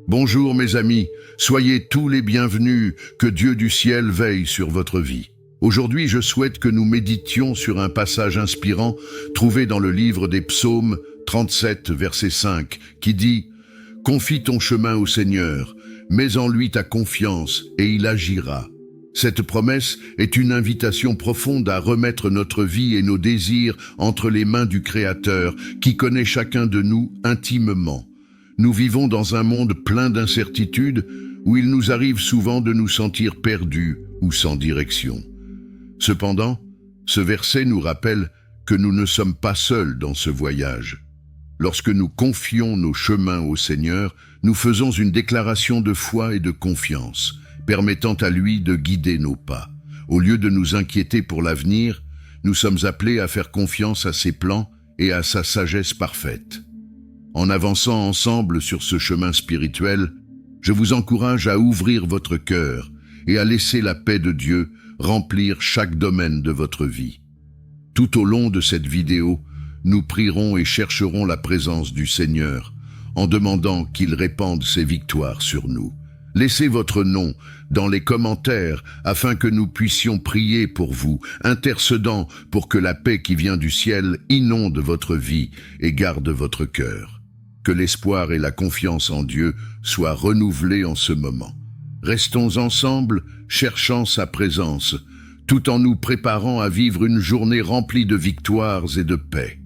Bonjour mes amis, soyez tous les bienvenus, que Dieu du ciel veille sur votre vie. Aujourd'hui, je souhaite que nous méditions sur un passage inspirant trouvé dans le livre des Psaumes 37, verset 5, qui dit « Confie ton chemin au Seigneur, mets en lui ta confiance et il agira ». Cette promesse est une invitation profonde à remettre notre vie et nos désirs entre les mains du Créateur, qui connaît chacun de nous intimement. Nous vivons dans un monde plein d'incertitudes où il nous arrive souvent de nous sentir perdus ou sans direction. Cependant, ce verset nous rappelle que nous ne sommes pas seuls dans ce voyage. Lorsque nous confions nos chemins au Seigneur, nous faisons une déclaration de foi et de confiance, permettant à lui de guider nos pas. Au lieu de nous inquiéter pour l'avenir, nous sommes appelés à faire confiance à ses plans et à sa sagesse parfaite. En avançant ensemble sur ce chemin spirituel, je vous encourage à ouvrir votre cœur et à laisser la paix de Dieu remplir chaque domaine de votre vie. Tout au long de cette vidéo, nous prierons et chercherons la présence du Seigneur en demandant qu'il répande ses victoires sur nous. Laissez votre nom dans les commentaires afin que nous puissions prier pour vous, intercédant pour que la paix qui vient du ciel inonde votre vie et garde votre cœur. Que l'espoir et la confiance en Dieu soient renouvelés en ce moment. Restons ensemble, cherchant sa présence, tout en nous préparant à vivre une journée remplie de victoires et de paix.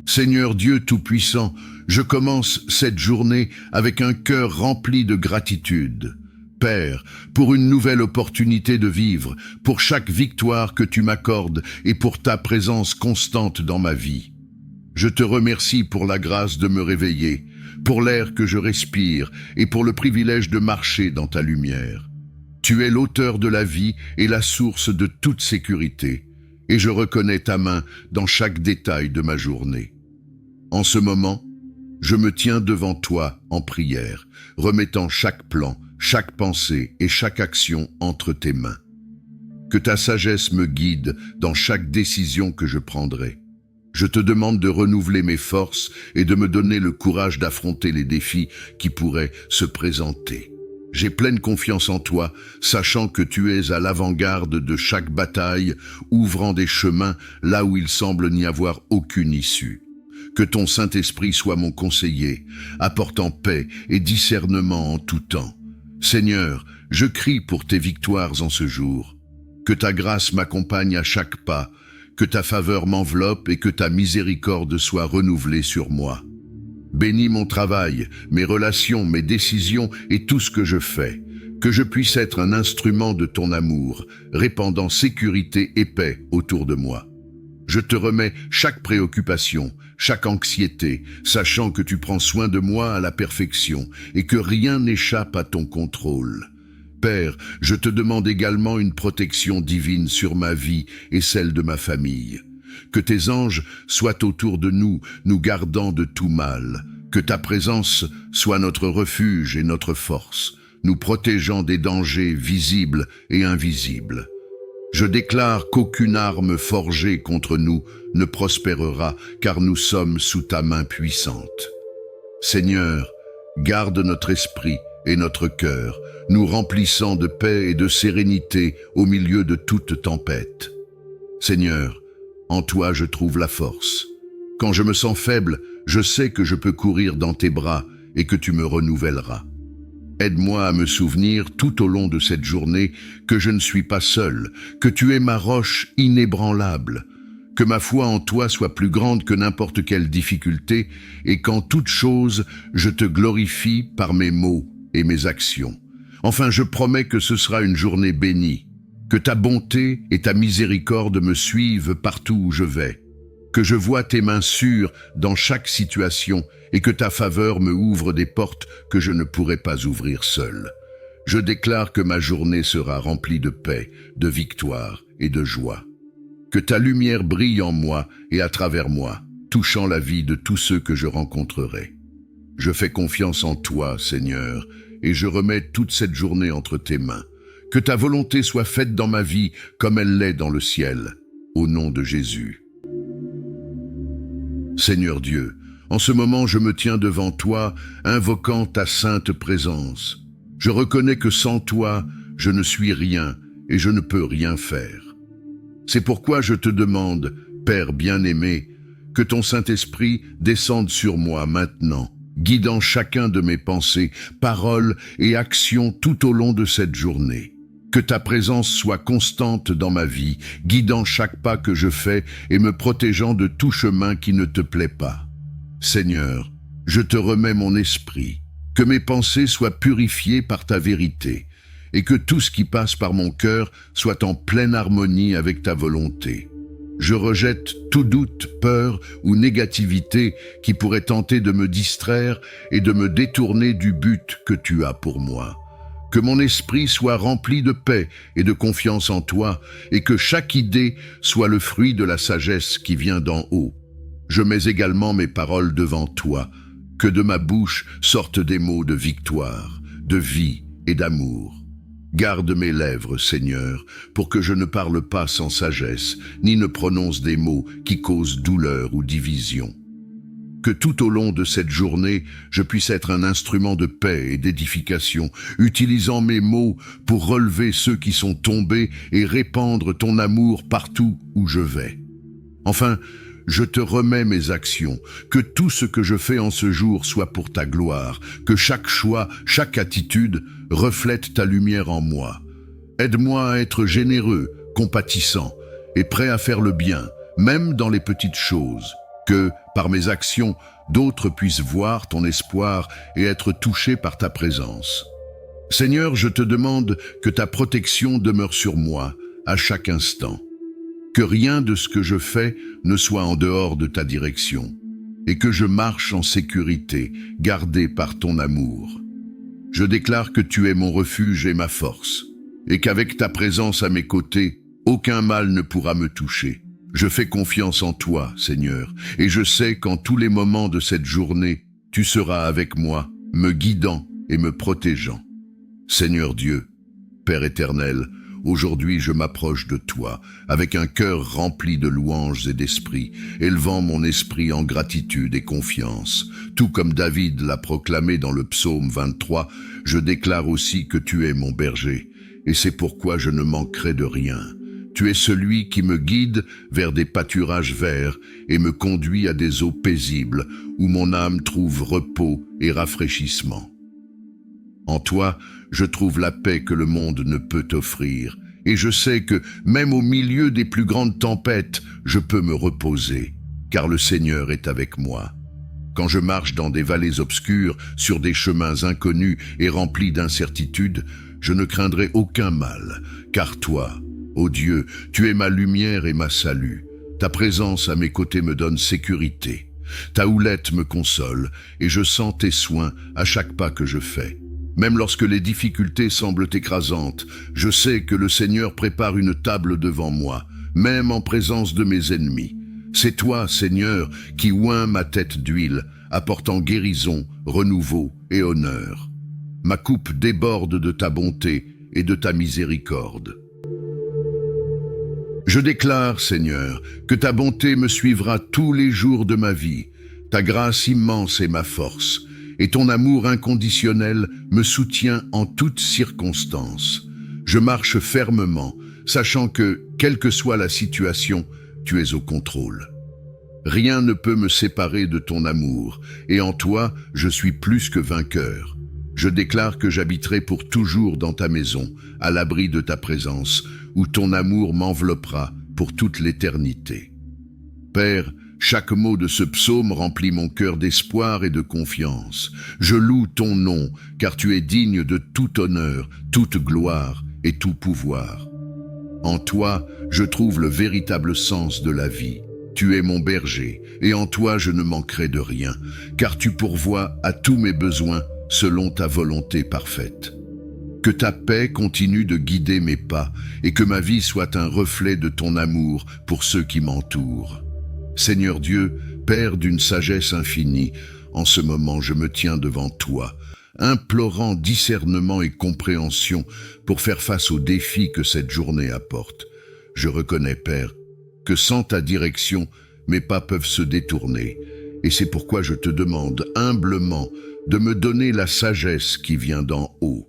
Seigneur Dieu Tout-Puissant, je commence cette journée avec un cœur rempli de gratitude. Père, pour une nouvelle opportunité de vivre, pour chaque victoire que tu m'accordes et pour ta présence constante dans ma vie. Je te remercie pour la grâce de me réveiller, pour l'air que je respire et pour le privilège de marcher dans ta lumière. Tu es l'auteur de la vie et la source de toute sécurité, et je reconnais ta main dans chaque détail de ma journée. En ce moment, je me tiens devant toi en prière, remettant chaque plan, chaque pensée et chaque action entre tes mains. Que ta sagesse me guide dans chaque décision que je prendrai. Je te demande de renouveler mes forces et de me donner le courage d'affronter les défis qui pourraient se présenter. J'ai pleine confiance en toi, sachant que tu es à l'avant-garde de chaque bataille, ouvrant des chemins là où il semble n'y avoir aucune issue. Que ton Saint-Esprit soit mon conseiller, apportant paix et discernement en tout temps. Seigneur, je crie pour tes victoires en ce jour. Que ta grâce m'accompagne à chaque pas, que ta faveur m'enveloppe et que ta miséricorde soit renouvelée sur moi. Bénis mon travail, mes relations, mes décisions et tout ce que je fais. Que je puisse être un instrument de ton amour, répandant sécurité et paix autour de moi. Je te remets chaque préoccupation, chaque anxiété, sachant que tu prends soin de moi à la perfection et que rien n'échappe à ton contrôle. Père, je te demande également une protection divine sur ma vie et celle de ma famille. Que tes anges soient autour de nous, nous gardant de tout mal. Que ta présence soit notre refuge et notre force, nous protégeant des dangers visibles et invisibles. Je déclare qu'aucune arme forgée contre nous ne prospérera, car nous sommes sous ta main puissante. Seigneur, garde notre esprit et notre cœur, nous remplissant de paix et de sérénité au milieu de toute tempête. Seigneur, en toi je trouve la force. Quand je me sens faible, je sais que je peux courir dans tes bras et que tu me renouvelleras. Aide-moi à me souvenir tout au long de cette journée que je ne suis pas seul, que tu es ma roche inébranlable, que ma foi en toi soit plus grande que n'importe quelle difficulté et qu'en toute chose, je te glorifie par mes mots et mes actions. Enfin, je promets que ce sera une journée bénie, que ta bonté et ta miséricorde me suivent partout où je vais, que je vois tes mains sûres dans chaque situation et que ta faveur me ouvre des portes que je ne pourrais pas ouvrir seul. Je déclare que ma journée sera remplie de paix, de victoire et de joie. Que ta lumière brille en moi et à travers moi, touchant la vie de tous ceux que je rencontrerai. Je fais confiance en toi, Seigneur, et je remets toute cette journée entre tes mains. Que ta volonté soit faite dans ma vie comme elle l'est dans le ciel. au nom de Jésus. Seigneur Dieu, en ce moment je me tiens devant toi, invoquant ta sainte présence. Je reconnais que sans toi, je ne suis rien et je ne peux rien faire. C'est pourquoi je te demande, Père bien-aimé, que ton Saint-Esprit descende sur moi maintenant, guidant chacun de mes pensées, paroles et actions tout au long de cette journée. Que ta présence soit constante dans ma vie, guidant chaque pas que je fais et me protégeant de tout chemin qui ne te plaît pas. Seigneur, je te remets mon esprit, que mes pensées soient purifiées par ta vérité, et que tout ce qui passe par mon cœur soit en pleine harmonie avec ta volonté. Je rejette tout doute, peur ou négativité qui pourrait tenter de me distraire et de me détourner du but que tu as pour moi. Que mon esprit soit rempli de paix et de confiance en toi, et que chaque idée soit le fruit de la sagesse qui vient d'en haut. Je mets également mes paroles devant toi, que de ma bouche sortent des mots de victoire, de vie et d'amour. Garde mes lèvres, Seigneur, pour que je ne parle pas sans sagesse, ni ne prononce des mots qui causent douleur ou division. Que tout au long de cette journée, je puisse être un instrument de paix et d'édification, utilisant mes mots pour relever ceux qui sont tombés et répandre ton amour partout où je vais. Enfin, je te remets mes actions, que tout ce que je fais en ce jour soit pour ta gloire, que chaque choix, chaque attitude reflète ta lumière en moi. Aide-moi à être généreux, compatissant et prêt à faire le bien, même dans les petites choses, que, par mes actions, d'autres puissent voir ton espoir et être touchés par ta présence. Seigneur, je te demande que ta protection demeure sur moi à chaque instant. Que rien de ce que je fais ne soit en dehors de ta direction, et que je marche en sécurité, gardé par ton amour. Je déclare que tu es mon refuge et ma force, et qu'avec ta présence à mes côtés, aucun mal ne pourra me toucher. Je fais confiance en toi, Seigneur, et je sais qu'en tous les moments de cette journée, tu seras avec moi, me guidant et me protégeant. Seigneur Dieu, Père éternel, aujourd'hui je m'approche de toi, avec un cœur rempli de louanges et d'esprit, élevant mon esprit en gratitude et confiance. Tout comme David l'a proclamé dans le psaume 23, je déclare aussi que tu es mon berger, et c'est pourquoi je ne manquerai de rien. Tu es celui qui me guide vers des pâturages verts et me conduit à des eaux paisibles où mon âme trouve repos et rafraîchissement. En toi, je trouve la paix que le monde ne peut offrir, et je sais que même au milieu des plus grandes tempêtes, je peux me reposer, car le Seigneur est avec moi. Quand je marche dans des vallées obscures, sur des chemins inconnus et remplis d'incertitudes, je ne craindrai aucun mal, car toi, ô Dieu, tu es ma lumière et ma salut. Ta présence à mes côtés me donne sécurité. Ta houlette me console, et je sens tes soins à chaque pas que je fais. Même lorsque les difficultés semblent écrasantes, je sais que le Seigneur prépare une table devant moi, même en présence de mes ennemis. C'est toi, Seigneur, qui oins ma tête d'huile, apportant guérison, renouveau et honneur. Ma coupe déborde de ta bonté et de ta miséricorde. Je déclare, Seigneur, que ta bonté me suivra tous les jours de ma vie. Ta grâce immense est ma force, et ton amour inconditionnel me soutient en toutes circonstances. Je marche fermement, sachant que, quelle que soit la situation, tu es au contrôle. Rien ne peut me séparer de ton amour, et en toi, je suis plus que vainqueur. Je déclare que j'habiterai pour toujours dans ta maison, à l'abri de ta présence, où ton amour m'enveloppera pour toute l'éternité. Père, chaque mot de ce psaume remplit mon cœur d'espoir et de confiance. Je loue ton nom, car tu es digne de tout honneur, toute gloire et tout pouvoir. En toi, je trouve le véritable sens de la vie. Tu es mon berger, et en toi je ne manquerai de rien, car tu pourvois à tous mes besoins selon ta volonté parfaite. Que ta paix continue de guider mes pas, et que ma vie soit un reflet de ton amour pour ceux qui m'entourent. Seigneur Dieu, Père d'une sagesse infinie, en ce moment je me tiens devant toi, implorant discernement et compréhension pour faire face aux défis que cette journée apporte. Je reconnais, Père, que sans ta direction, mes pas peuvent se détourner. Et c'est pourquoi je te demande humblement de me donner la sagesse qui vient d'en haut.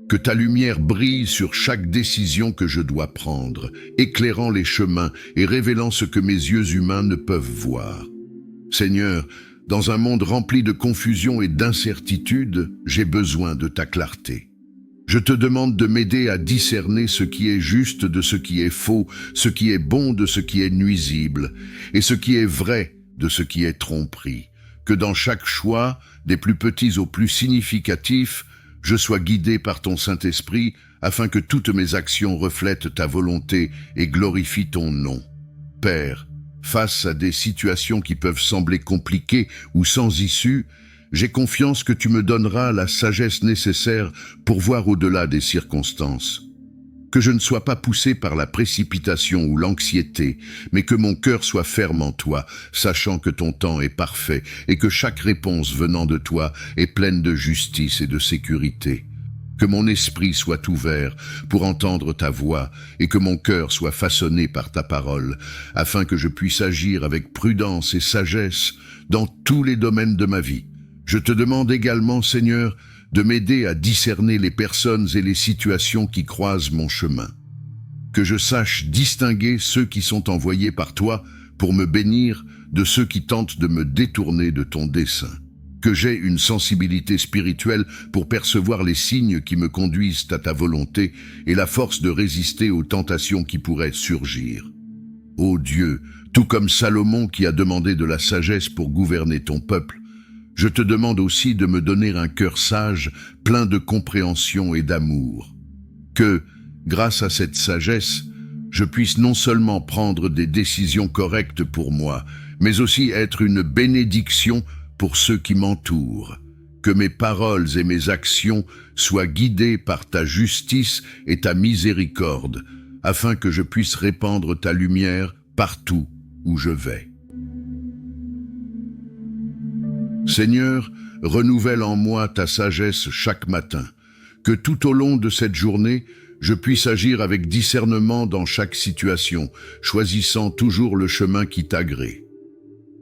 Que ta lumière brille sur chaque décision que je dois prendre, éclairant les chemins et révélant ce que mes yeux humains ne peuvent voir. Seigneur, dans un monde rempli de confusion et d'incertitude, j'ai besoin de ta clarté. Je te demande de m'aider à discerner ce qui est juste de ce qui est faux, ce qui est bon de ce qui est nuisible, et ce qui est vrai de ce qui est tromperie. Que dans chaque choix, des plus petits aux plus significatifs, je sois guidé par ton Saint-Esprit, afin que toutes mes actions reflètent ta volonté et glorifient ton nom. Père, face à des situations qui peuvent sembler compliquées ou sans issue, j'ai confiance que tu me donneras la sagesse nécessaire pour voir au-delà des circonstances. Que je ne sois pas poussé par la précipitation ou l'anxiété, mais que mon cœur soit ferme en toi, sachant que ton temps est parfait et que chaque réponse venant de toi est pleine de justice et de sécurité. Que mon esprit soit ouvert pour entendre ta voix et que mon cœur soit façonné par ta parole, afin que je puisse agir avec prudence et sagesse dans tous les domaines de ma vie. Je te demande également, Seigneur, de m'aider à discerner les personnes et les situations qui croisent mon chemin. Que je sache distinguer ceux qui sont envoyés par toi pour me bénir de ceux qui tentent de me détourner de ton dessein. Que j'aie une sensibilité spirituelle pour percevoir les signes qui me conduisent à ta volonté et la force de résister aux tentations qui pourraient surgir. Ô Dieu, tout comme Salomon qui a demandé de la sagesse pour gouverner ton peuple, je te demande aussi de me donner un cœur sage, plein de compréhension et d'amour. Que, grâce à cette sagesse, je puisse non seulement prendre des décisions correctes pour moi, mais aussi être une bénédiction pour ceux qui m'entourent. Que mes paroles et mes actions soient guidées par ta justice et ta miséricorde, afin que je puisse répandre ta lumière partout où je vais. Seigneur, renouvelle en moi ta sagesse chaque matin, que tout au long de cette journée, je puisse agir avec discernement dans chaque situation, choisissant toujours le chemin qui t'agrée.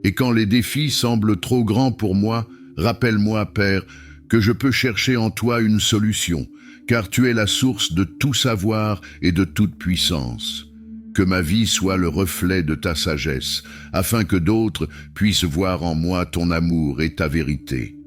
Et quand les défis semblent trop grands pour moi, rappelle-moi, Père, que je peux chercher en toi une solution, car tu es la source de tout savoir et de toute puissance. Que ma vie soit le reflet de ta sagesse, afin que d'autres puissent voir en moi ton amour et ta vérité.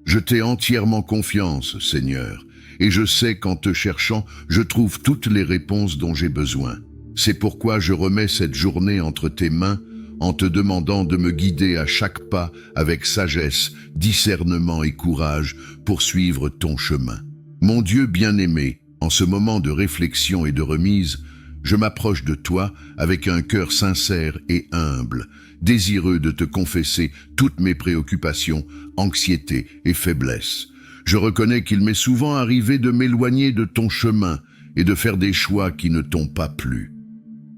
Je t'ai entièrement confiance, Seigneur, et je sais qu'en te cherchant, je trouve toutes les réponses dont j'ai besoin. C'est pourquoi je remets cette journée entre tes mains, en te demandant de me guider à chaque pas avec sagesse, discernement et courage pour suivre ton chemin. Mon Dieu bien-aimé, en ce moment de réflexion et de remise, je m'approche de toi avec un cœur sincère et humble, désireux de te confesser toutes mes préoccupations, anxiétés et faiblesses. Je reconnais qu'il m'est souvent arrivé de m'éloigner de ton chemin et de faire des choix qui ne t'ont pas plu.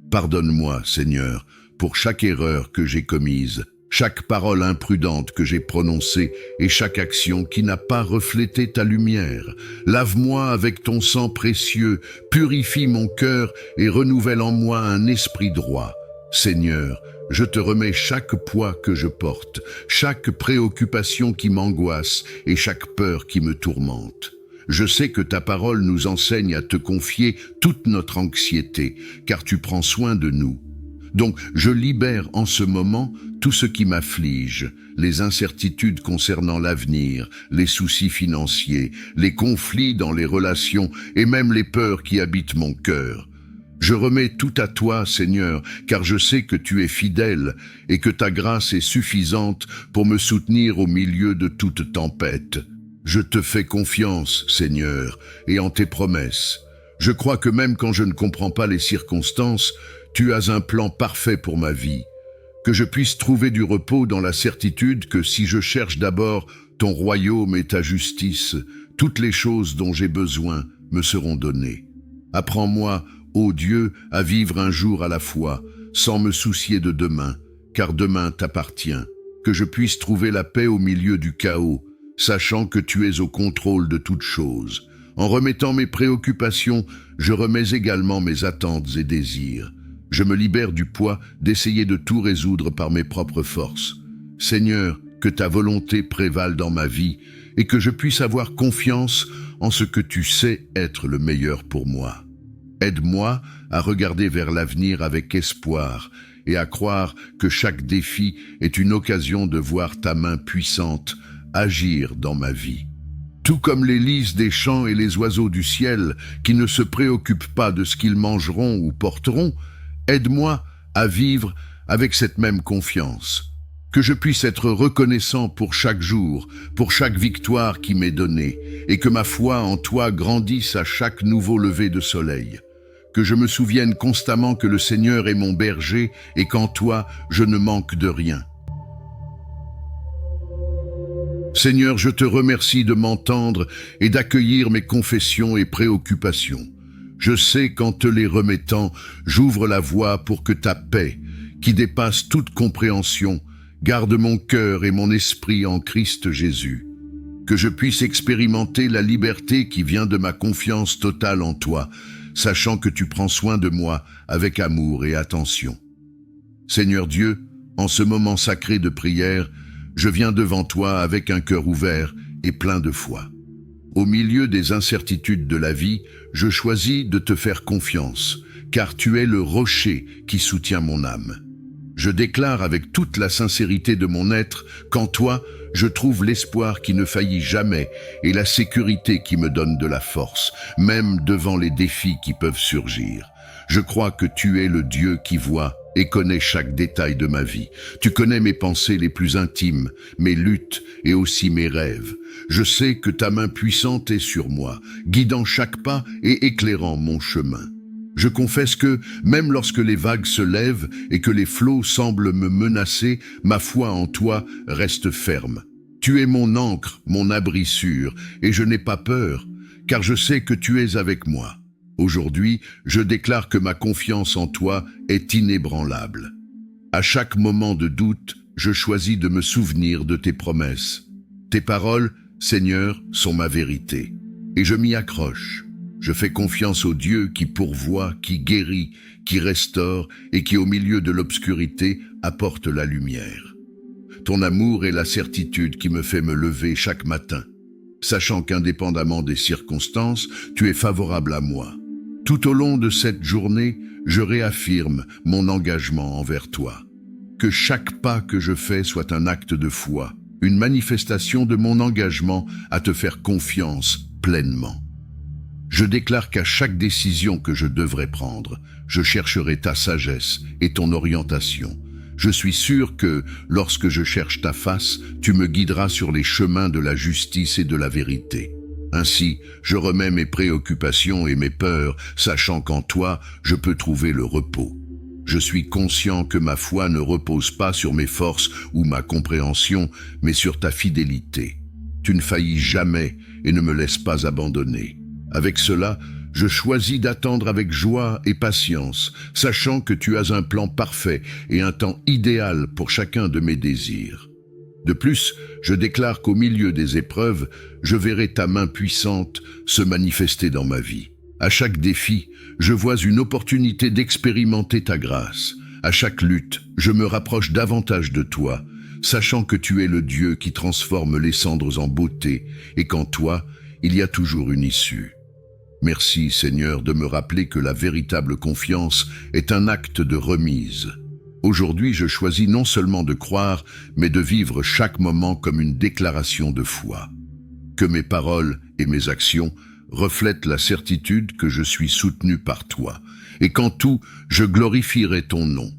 Pardonne-moi, Seigneur, pour chaque erreur que j'ai commise, chaque parole imprudente que j'ai prononcée et chaque action qui n'a pas reflété ta lumière. Lave-moi avec ton sang précieux, purifie mon cœur et renouvelle en moi un esprit droit. Seigneur, je te remets chaque poids que je porte, chaque préoccupation qui m'angoisse et chaque peur qui me tourmente. Je sais que ta parole nous enseigne à te confier toute notre anxiété, car tu prends soin de nous. Donc, je libère en ce moment tout ce qui m'afflige, les incertitudes concernant l'avenir, les soucis financiers, les conflits dans les relations et même les peurs qui habitent mon cœur. Je remets tout à toi, Seigneur, car je sais que tu es fidèle et que ta grâce est suffisante pour me soutenir au milieu de toute tempête. Je te fais confiance, Seigneur, et en tes promesses. Je crois que même quand je ne comprends pas les circonstances, tu as un plan parfait pour ma vie. Que je puisse trouver du repos dans la certitude que si je cherche d'abord ton royaume et ta justice, toutes les choses dont j'ai besoin me seront données. Apprends-moi, ô Dieu, à vivre un jour à la fois, sans me soucier de demain, car demain t'appartient. Que je puisse trouver la paix au milieu du chaos, sachant que tu es au contrôle de toutes choses. En remettant mes préoccupations, je remets également mes attentes et désirs. Je me libère du poids d'essayer de tout résoudre par mes propres forces. Seigneur, que ta volonté prévale dans ma vie et que je puisse avoir confiance en ce que tu sais être le meilleur pour moi. Aide-moi à regarder vers l'avenir avec espoir et à croire que chaque défi est une occasion de voir ta main puissante agir dans ma vie. Tout comme les lys des champs et les oiseaux du ciel qui ne se préoccupent pas de ce qu'ils mangeront ou porteront, aide-moi à vivre avec cette même confiance. Que je puisse être reconnaissant pour chaque jour, pour chaque victoire qui m'est donnée, et que ma foi en toi grandisse à chaque nouveau lever de soleil. Que je me souvienne constamment que le Seigneur est mon berger et qu'en toi je ne manque de rien. Seigneur, je te remercie de m'entendre et d'accueillir mes confessions et préoccupations. Je sais qu'en te les remettant, j'ouvre la voie pour que ta paix, qui dépasse toute compréhension, garde mon cœur et mon esprit en Christ Jésus. Que je puisse expérimenter la liberté qui vient de ma confiance totale en toi, sachant que tu prends soin de moi avec amour et attention. Seigneur Dieu, en ce moment sacré de prière, je viens devant toi avec un cœur ouvert et plein de foi. Au milieu des incertitudes de la vie, je choisis de te faire confiance, car tu es le rocher qui soutient mon âme. Je déclare avec toute la sincérité de mon être qu'en toi, je trouve l'espoir qui ne faillit jamais et la sécurité qui me donne de la force, même devant les défis qui peuvent surgir. Je crois que tu es le Dieu qui voit et connaît chaque détail de ma vie. Tu connais mes pensées les plus intimes, mes luttes et aussi mes rêves. Je sais que ta main puissante est sur moi, guidant chaque pas et éclairant mon chemin. Je confesse que, même lorsque les vagues se lèvent et que les flots semblent me menacer, ma foi en toi reste ferme. Tu es mon ancre, mon abri sûr, et je n'ai pas peur, car je sais que tu es avec moi. Aujourd'hui, je déclare que ma confiance en toi est inébranlable. À chaque moment de doute, je choisis de me souvenir de tes promesses. Tes paroles, Seigneur, sont ma vérité, et je m'y accroche. Je fais confiance au Dieu qui pourvoit, qui guérit, qui restaure et qui, au milieu de l'obscurité, apporte la lumière. Ton amour est la certitude qui me fait me lever chaque matin, sachant qu'indépendamment des circonstances, tu es favorable à moi. Tout au long de cette journée, je réaffirme mon engagement envers toi. Que chaque pas que je fais soit un acte de foi, une manifestation de mon engagement à te faire confiance pleinement. Je déclare qu'à chaque décision que je devrais prendre, je chercherai ta sagesse et ton orientation. Je suis sûr que, lorsque je cherche ta face, tu me guideras sur les chemins de la justice et de la vérité. Ainsi, je remets mes préoccupations et mes peurs, sachant qu'en toi, je peux trouver le repos. Je suis conscient que ma foi ne repose pas sur mes forces ou ma compréhension, mais sur ta fidélité. Tu ne faillis jamais et ne me laisses pas abandonner. Avec cela, je choisis d'attendre avec joie et patience, sachant que tu as un plan parfait et un temps idéal pour chacun de mes désirs. De plus, je déclare qu'au milieu des épreuves, je verrai ta main puissante se manifester dans ma vie. À chaque défi, je vois une opportunité d'expérimenter ta grâce. À chaque lutte, je me rapproche davantage de toi, sachant que tu es le Dieu qui transforme les cendres en beauté et qu'en toi, il y a toujours une issue. Merci, Seigneur, de me rappeler que la véritable confiance est un acte de remise. Aujourd'hui, je choisis non seulement de croire, mais de vivre chaque moment comme une déclaration de foi. Que mes paroles et mes actions reflètent la certitude que je suis soutenu par toi, et qu'en tout, je glorifierai ton nom.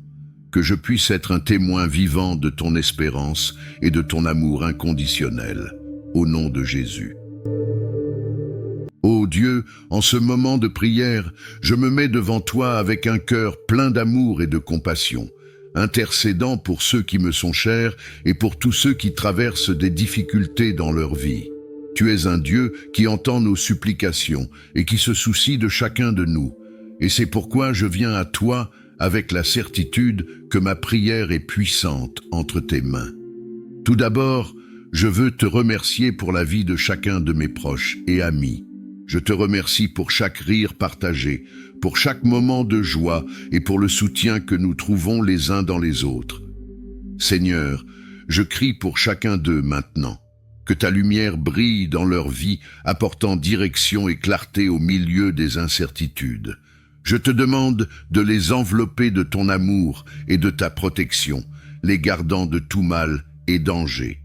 Que je puisse être un témoin vivant de ton espérance et de ton amour inconditionnel. Au nom de Jésus. Ô Dieu, en ce moment de prière, je me mets devant toi avec un cœur plein d'amour et de compassion, intercédant pour ceux qui me sont chers et pour tous ceux qui traversent des difficultés dans leur vie. Tu es un Dieu qui entend nos supplications et qui se soucie de chacun de nous. Et c'est pourquoi je viens à toi avec la certitude que ma prière est puissante entre tes mains. Tout d'abord, je veux te remercier pour la vie de chacun de mes proches et amis. Je te remercie pour chaque rire partagé, pour chaque moment de joie et pour le soutien que nous trouvons les uns dans les autres. Seigneur, je crie pour chacun d'eux maintenant. Que ta lumière brille dans leur vie, apportant direction et clarté au milieu des incertitudes. Je te demande de les envelopper de ton amour et de ta protection, les gardant de tout mal et danger.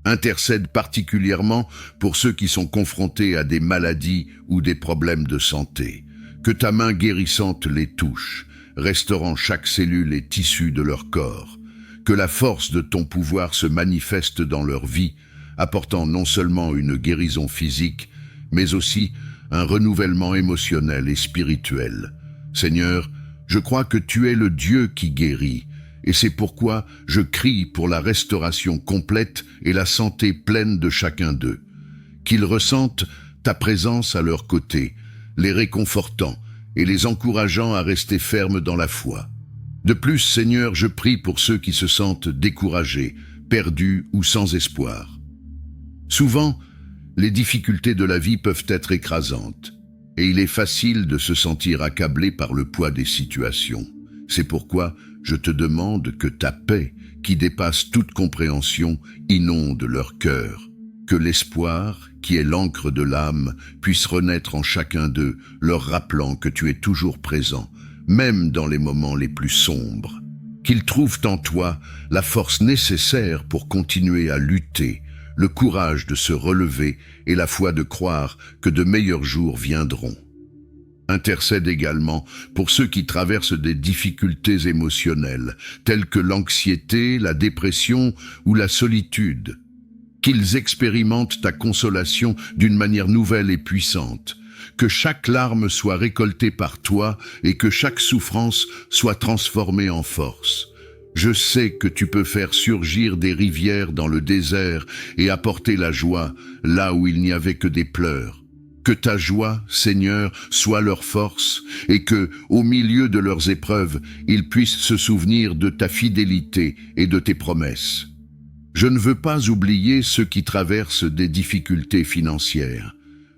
Intercède particulièrement pour ceux qui sont confrontés à des maladies ou des problèmes de santé. Que ta main guérissante les touche, restaurant chaque cellule et tissu de leur corps. Que la force de ton pouvoir se manifeste dans leur vie, apportant non seulement une guérison physique, mais aussi un renouvellement émotionnel et spirituel. Seigneur, je crois que tu es le Dieu qui guérit, et c'est pourquoi je crie pour la restauration complète et la santé pleine de chacun d'eux. Qu'ils ressentent ta présence à leur côté, les réconfortant et les encourageant à rester fermes dans la foi. De plus, Seigneur, je prie pour ceux qui se sentent découragés, perdus ou sans espoir. Souvent, les difficultés de la vie peuvent être écrasantes, et il est facile de se sentir accablé par le poids des situations. C'est pourquoi je te demande que ta paix, qui dépasse toute compréhension, inonde leur cœur. Que l'espoir, qui est l'encre de l'âme, puisse renaître en chacun d'eux, leur rappelant que tu es toujours présent, même dans les moments les plus sombres. Qu'ils trouvent en toi la force nécessaire pour continuer à lutter, le courage de se relever et la foi de croire que de meilleurs jours viendront. Intercède également pour ceux qui traversent des difficultés émotionnelles, telles que l'anxiété, la dépression ou la solitude. Qu'ils expérimentent ta consolation d'une manière nouvelle et puissante. Que chaque larme soit récoltée par toi et que chaque souffrance soit transformée en force. Je sais que tu peux faire surgir des rivières dans le désert et apporter la joie là où il n'y avait que des pleurs. Que ta joie, Seigneur, soit leur force et que, au milieu de leurs épreuves, ils puissent se souvenir de ta fidélité et de tes promesses. Je ne veux pas oublier ceux qui traversent des difficultés financières.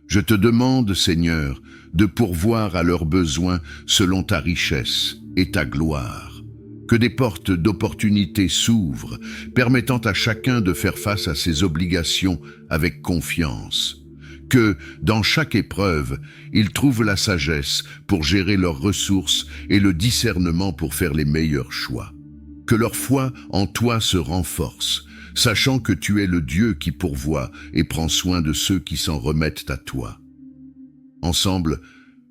Je te demande, Seigneur, de pourvoir à leurs besoins selon ta richesse et ta gloire. Que des portes d'opportunités s'ouvrent, permettant à chacun de faire face à ses obligations avec confiance. Que, dans chaque épreuve, ils trouvent la sagesse pour gérer leurs ressources et le discernement pour faire les meilleurs choix. Que leur foi en toi se renforce, sachant que tu es le Dieu qui pourvoit et prend soin de ceux qui s'en remettent à toi. Ensemble,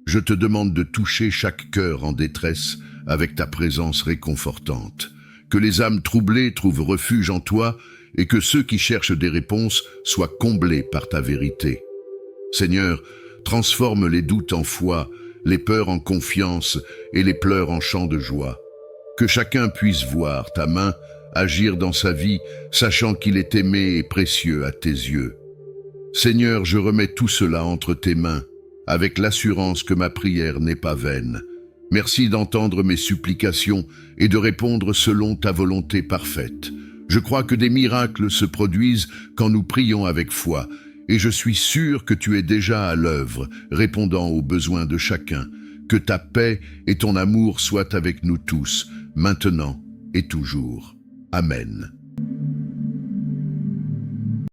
je te demande de toucher chaque cœur en détresse avec ta présence réconfortante. Que les âmes troublées trouvent refuge en toi et que ceux qui cherchent des réponses soient comblés par ta vérité. Seigneur, transforme les doutes en foi, les peurs en confiance et les pleurs en chants de joie. Que chacun puisse voir ta main agir dans sa vie, sachant qu'il est aimé et précieux à tes yeux. Seigneur, je remets tout cela entre tes mains, avec l'assurance que ma prière n'est pas vaine. Merci d'entendre mes supplications et de répondre selon ta volonté parfaite. Je crois que des miracles se produisent quand nous prions avec foi, et je suis sûr que tu es déjà à l'œuvre, répondant aux besoins de chacun. Que ta paix et ton amour soient avec nous tous, maintenant et toujours. Amen.